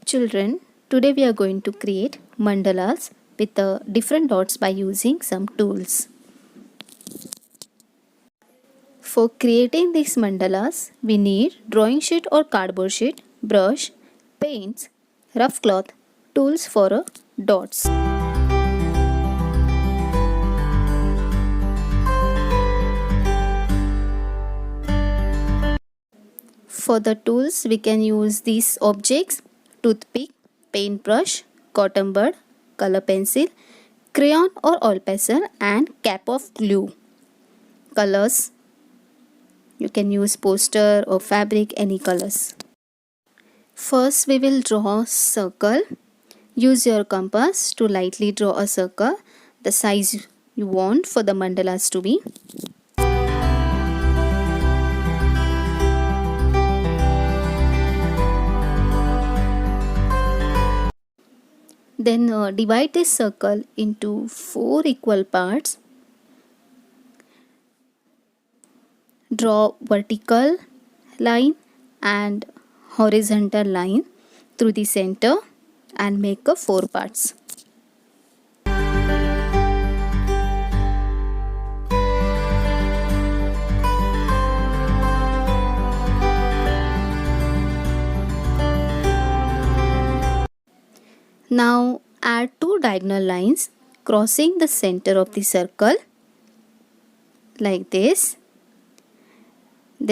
Children, today we are going to create mandalas with different dots by using some tools. For creating these mandalas, we need drawing sheet or cardboard sheet, brush, paints, rough cloth, tools for dots. For the tools, we can use these objects: toothpick, paintbrush, cotton bud, color pencil, crayon or oil pencil, and cap of glue. Colors, you can use poster or fabric, any colors. First, we will draw a circle. Use your compass to lightly draw a circle, the size you want for the mandalas to be. Then divide this circle into 4 equal parts. Draw vertical line and horizontal line through the center and make 4 parts. Now add 2 diagonal lines crossing the center of the circle like this.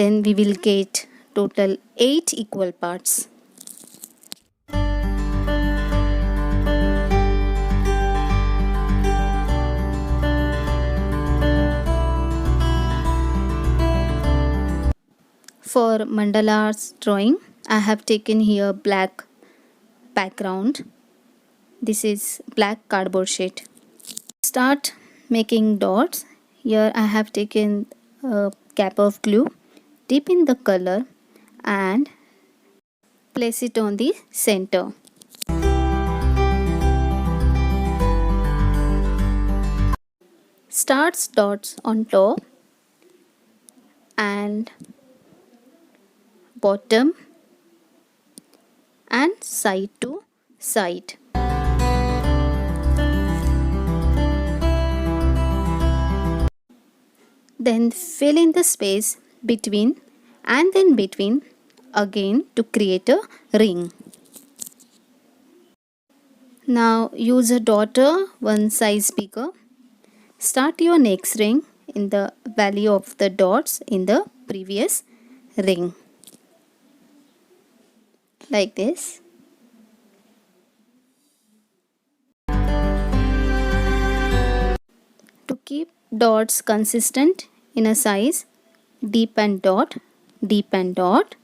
Then we will get total 8 equal parts. For mandalas drawing, I have taken here black background. This is black cardboard sheet. Start making dots. Here I have taken a cap of glue. Dip in the color and place it on the center. Start dots on top and bottom and side to side. Then fill in the space between and then between again to create a ring. Now use a daughter one size bigger. Start your next ring in the value of the dots in the previous ring. Like this. To keep dots consistent in a size, deepen dot, deepen dot.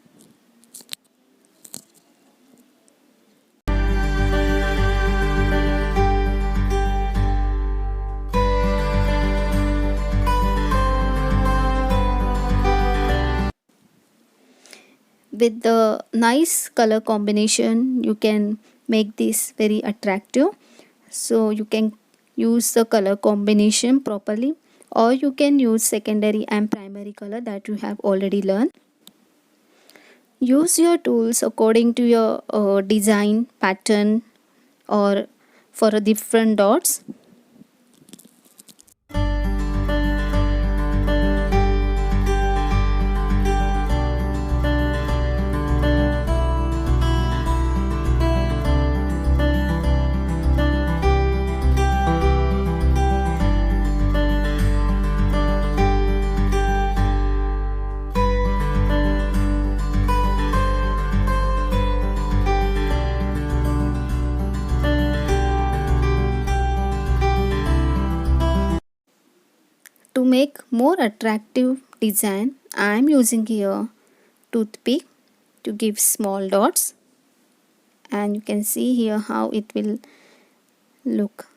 With the nice color combination, you can make this very attractive. So you can use the color combination properly, or you can use secondary and primary color that you have already learned. Use your tools according to your design pattern or for different dots. To make more attractive design, I am using here toothpick to give small dots, and you can see here how it will look.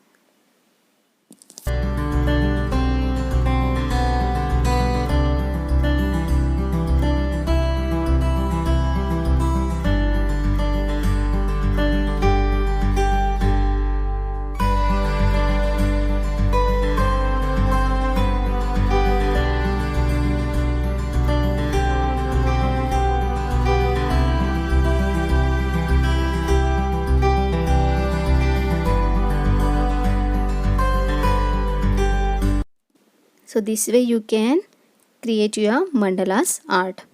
So this way you can create your mandalas art.